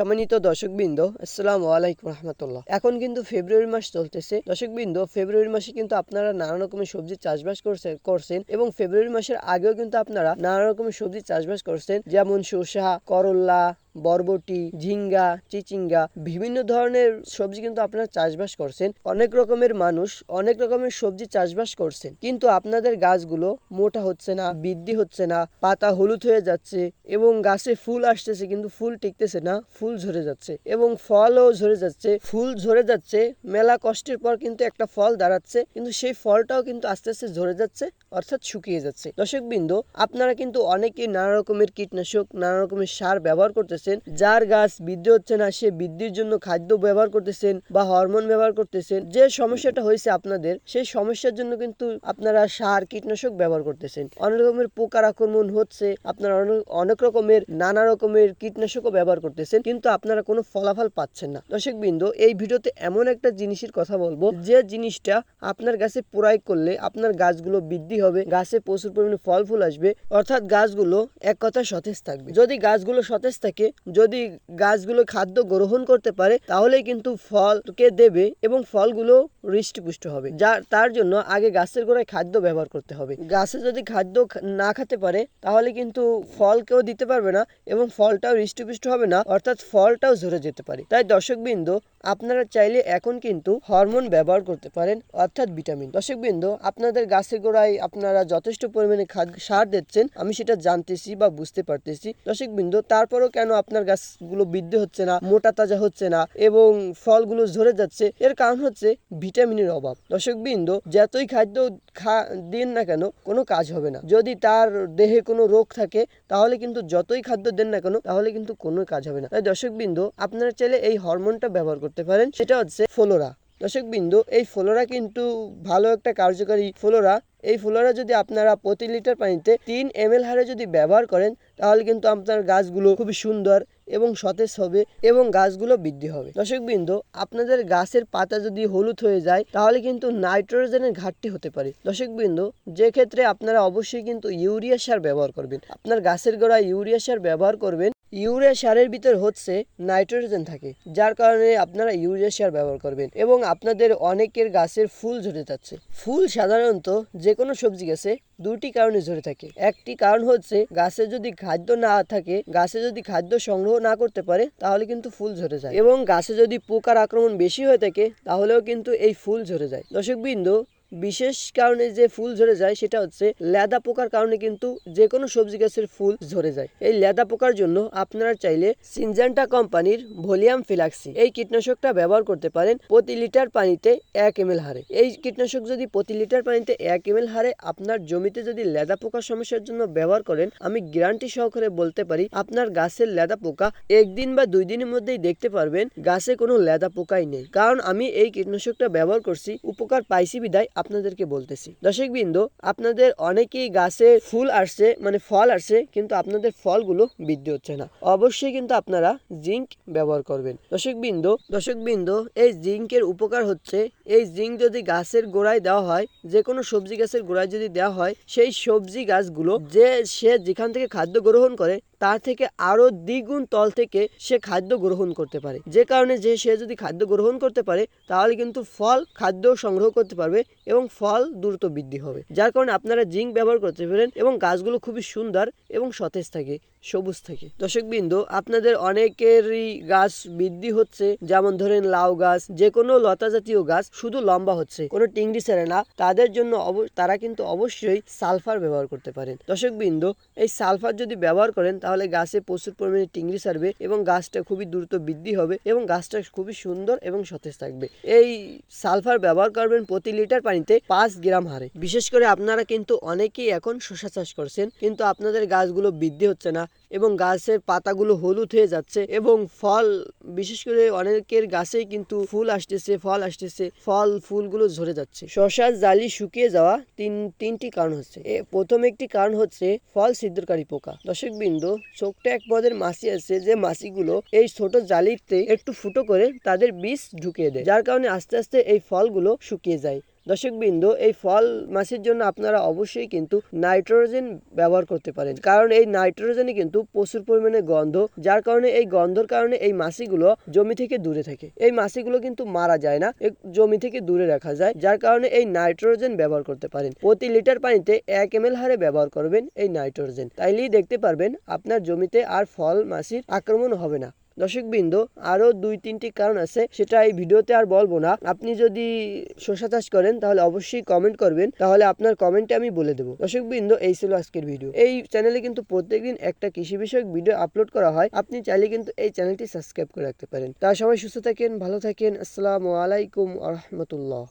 সম্মানিত দর্শকবৃন্দ, আসসালামু আলাইকুম রহমতুল্লাহ। এখন কিন্তু ফেব্রুয়ারি মাস চলতেছে। দর্শকবৃন্দ, ফেব্রুয়ারি মাসে কিন্তু আপনারা নানা রকমের সবজি চাষবাস করছেন এবং ফেব্রুয়ারি মাসের আগেও কিন্তু আপনারা নানা রকমের সবজি চাষবাস করছেন, যেমন শসা, করল্লা, বরবটি, ঝিঙ্গা, চিচিঙ্গা, বিভিন্ন ধরনের সবজি কিন্তু আপনারা চাষবাস করছেন। অনেক রকমের মানুষ অনেক রকমের সবজি চাষবাস করছেন, কিন্তু আপনাদের গাছগুলো মোটা হচ্ছে না, বৃদ্ধি হচ্ছে না, পাতা হলুদ হয়ে যাচ্ছে এবং গাছে ফুল আসতেছে কিন্তু ফুল টিকতেছে না, ফুল ঝরে যাচ্ছে এবং ফলও ঝরে যাচ্ছে। ফুল ঝরে যাচ্ছে, মেলা কষ্টের পর কিন্তু একটা ফল দাঁড়াচ্ছে, কিন্তু সেই ফলটাও কিন্তু আস্তে আস্তে ঝরে যাচ্ছে, অর্থাৎ শুকিয়ে যাচ্ছে। দর্শকবৃন্দ, আপনারা কিন্তু অনেকেই নানা রকমের কীটনাশক, নানা রকমের সার ব্যবহার করতেছেন। যার গাছ বৃদ্ধি হচ্ছে না, সে বৃদ্ধির জন্য খাদ্য ব্যবহার করতেছেন বা হরমোন ব্যবহার করতেছেন। যে সমস্যাটা হয়েছে আপনাদের, সেই সমস্যার জন্য কিন্তু আপনারা সার, কীটনাশক ব্যবহার করতেছেন। অনেক রকমের পোকার আক্রমণ হচ্ছে, আপনারা অনেক রকমের নানা রকমের কীটনাশকও ব্যবহার করতেছেন, কিন্তু আপনারা কোনো ফলাফল পাচ্ছেন না। দর্শকবৃন্দ, এই ভিডিওতে এমন একটা জিনিসের কথা বলবো, যে জিনিসটা আপনার গাছে প্রয়োগ করলে আপনার গাছগুলো বৃদ্ধি হবে, গাছে প্রচুর পরিমাণে ফল ফুল আসবে, অর্থাৎ গাছগুলো এক কথায় সতেজ থাকবে। যদি গাছগুলো সতেজ থাকে, যদি গাছগুলো খাদ্য গ্রহণ করতে পারে, তাহলে কিন্তু ফলকে দেবে এবং ফলগুলো হৃষ্টপুষ্ট হবে। তার জন্য আগে গাছের গোড়ায় খাদ্য ব্যবহার করতে হবে। গাছে যদি খাদ্য না খেতে পারে, তাহলে কিন্তু ফলকেও দিতে পারবে না এবং ফলটাও হৃষ্টপুষ্ট হবে না, অর্থাৎ ফলটাও ঝরে যেতে পারে। তাই দর্শকবৃন্দ, আপনারা চাইলে এখন কিন্তু হরমোন ব্যবহার করতে পারেন, অর্থাৎ ভিটামিন। দর্শকবৃন্দ, আপনাদের গাছের গোড়ায় আপনারা যথেষ্ট পরিমাণে সার দিচ্ছেন, আমি সেটা জানতেছি বা বুঝতে পারতেছি। দর্শকবৃন্দ, তারপরও কেন আপনার গাছগুলো বৃদ্ধি হচ্ছে না, মোটা তাজা হচ্ছে না এবং ফলগুলো ঝরে যাচ্ছে? এর কারণ হচ্ছে ভিটামিনের অভাব। দর্শকবৃন্দ, যতই খাদ্য দিন না কেন, কোনো কাজ হবে না। যদি তার দেহে কোনো রোগ থাকে, তাহলে কিন্তু যতই খাদ্য দেন না কেন, তাহলে কিন্তু কোনো কাজ হবে না। তাই দর্শকবৃন্দ, আপনারা চাইলে এই হরমোনটা ব্যবহার করতে পারেন, সেটা হচ্ছে ফ্লোরা। দর্শকবৃন্দ, এই ফ্লোরা কিন্তু ভালো একটা কার্যকারী ফ্লোরা। এই ফ্লোরা যদি আপনারা প্রতি লিটার পানিতে 3 ml হারে যদি ব্যবহার করেন, তাহলে কিন্তু আপনার গাছগুলো খুবই সুন্দর এবং সতেজ হবে এবং গাছগুলো বৃদ্ধি হবে। দর্শকবৃন্দ, আপনাদের গাছের পাতা যদি হলুদ হয়ে যায়, তাহলে কিন্তু নাইট্রোজেনের ঘাটতি হতে পারে। দর্শকবৃন্দ, যে ক্ষেত্রে আপনারা অবশ্যই কিন্তু ইউরিয়া সার ব্যবহার করবেন। আপনার গাছের গোড়ায় ইউরিয়া সার ব্যবহার করবেন। ইউরিয়া সারের ভিতর হচ্ছে নাইট্রোজেন থাকে, যার কারণে আপনারা ইউরিয়া সার ব্যবহার করবেন এবং আপনাদের অনেকের গাছের ফুল ঝরে যাচ্ছে। ফুল সাধারণত যে কোনো সবজি গাছে দুটি কারণে ঝরে থাকে। একটি কারণ হচ্ছে গাছে যদি খাদ্য না থাকে, গাছে যদি খাদ্য সংগ্রহ না করতে পারে, তাহলে কিন্তু ফুল ঝরে যায় এবং গাছে যদি পোকার আক্রমণ বেশি হয়ে থাকে, তাহলেও কিন্তু এই ফুল ঝরে যায়। দর্শকবৃন্দ, বিশেষ কারণে যে ফুল ঝরে যায়, সেটা হচ্ছে লেদা পোকার কারণে কিন্তু যে কোনো সবজি গাছের ফুল ঝরে যায়। এই লেদা পোকার জন্য আপনারা চাইলে সিনজেন্টা কোম্পানির ভলিয়াম ফিলাক্সি এই কীটনাশকটা ব্যবহার করতে পারেন প্রতি লিটার পানিতে 1 ml হারে। এই কীটনাশক যদি প্রতি লিটার পানিতে 1 ml হারে আপনার জমিতে যদি লেদা পোকার সমস্যার জন্য ব্যবহার করেন, আমি গ্যারান্টি সহকারে বলতে পারি, আপনার গাছের লেদা পোকা 1 দিন বা 2 দিনের মধ্যেই দেখতে পারবেন গাছে কোনো লেদা পোকাই নেই। কারণ আমি এই কীটনাশকটা ব্যবহার করছি, উপকার পাইছি বিদায় আপনাদেরকে বলতেছি। দর্শকবৃন্দ, আপনাদের অনেকেই গাছে ফুল আসছে, মানে ফল আসছে, কিন্তু আপনাদের ফলগুলো বৃদ্ধি হচ্ছে না। অবশ্যই কিন্তু আপনারা জিঙ্ক ব্যবহার করবেন। দর্শকবৃন্দ, এই জিঙ্কের উপকার হচ্ছে, এই জিঙ্ক যদি গাছের গোড়ায় দেওয়া হয়, যে কোনো সবজি গাছের গোড়ায় যদি দেওয়া হয়, সেই সবজি গাছগুলো সে যেখান থেকে খাদ্য গ্রহণ করে, তার থেকে আরো দ্বিগুণ তল থেকে সে খাদ্য গ্রহণ করতে পারে। যে কারণে সে যদি খাদ্য গ্রহণ করতে পারে, তাহলে কিন্তু ফল খাদ্য সংগ্রহ করতে পারবে এবং ফল দ্রুত বৃদ্ধি হবে। যার কারণে আপনারা জিঙ্ক ব্যবহার করতে পারেন এবং গাছগুলো খুবই সুন্দর এবং সতেজ থাকে, সবুজ থাকে। দর্শকবৃন্দ, আপনাদের অনেকেরই গাছ বৃদ্ধি হচ্ছে, যেমন ধরেন লাউ গাছ, যে কোনো লতা জাতীয় গাছ শুধু লম্বা হচ্ছে, কোনো টিংড়ি ছেড়ে না, তাদের জন্য তারা কিন্তু অবশ্যই সালফার ব্যবহার করতে পারেন। দর্শকবৃন্দ, এই সালফার যদি ব্যবহার করেন, তাহলে গাছে প্রচুর পরিমাণে টিংড়ি ছাড়বে এবং গাছটা খুবই দ্রুত বৃদ্ধি হবে এবং গাছটা খুবই সুন্দর এবং সতেজ থাকবে। এই সালফার ব্যবহার করবেন প্রতি লিটার পানিতে 5 গ্রাম হারে। বিশেষ করে আপনারা কিন্তু অনেকেই এখন শসা চাষ করছেন, কিন্তু আপনাদের গাছগুলো বৃদ্ধি হচ্ছে না এবং গাছের পাতাগুলো হলুদ হয়ে যাচ্ছে এবং ফল, বিশেষ করে অনেকের গাছেই কিন্তু ফুল আসতেছে, ফুলগুলো ঝরে যাচ্ছে। শসার জালি শুকিয়ে যাওয়া তিনটি কারণ হচ্ছে। প্রথম একটি কারণ হচ্ছে ফল ছিদ্রকারী পোকা। দর্শকবৃন্দ, ছোট্ট এক পদের মাছি আছে, যে মাছিগুলো এই ছোট জালিতে একটু ফুটো করে তাদের বীজ ঢুকিয়ে দেয়, যার কারণে আস্তে আস্তে এই ফলগুলো শুকিয়ে যায়। দর্শকবৃন্দ, এই ফল মাছির জন্য আপনারা অবশ্যই কিন্তু নাইট্রোজেন ব্যবহার করতে পারেন, কারণ এই নাইট্রোজেনে কিন্তু প্রচুর পরিমাণে গন্ধ, যার কারণে এই গন্ধর কারণে এই মাছিগুলো জমি থেকে দূরে থাকে। এই মাছিগুলো কিন্তু মারা যায় না, জমি থেকে দূরে রাখা যায়, যার কারণে এই নাইট্রোজেন ব্যবহার করতে পারেন। প্রতি লিটার পানিতে 1 ml হারে ব্যবহার করবেন এই নাইট্রোজেন, তাইলেই দেখতে পারবেন আপনার জমিতে আর ফল মাছির আক্রমণ হবে না। দর্শকবৃন্দ, আরো 2-3টি কারণ আছে, সেটা এই ভিডিওতে আর বলবো না। আপনি যদি শসা চাষ করেন তাহলে অবশ্যই কমেন্ট করবেন, তাহলে আপনার কমেন্টে আমি বলে দেবো। দর্শকবৃন্দ, এই ছিল আজকের ভিডিও। এই চ্যানেলে কিন্তু প্রত্যেকদিন একটা কৃষি বিষয়ক ভিডিও আপলোড করা হয়, আপনি চাইলে কিন্তু এই চ্যানেলটি সাবস্ক্রাইব করে রাখতে পারেন। তা সবাই সুস্থ থাকেন, ভালো থাকেন। আসসালামু আলাইকুম ওয়া রাহমাতুল্লাহ।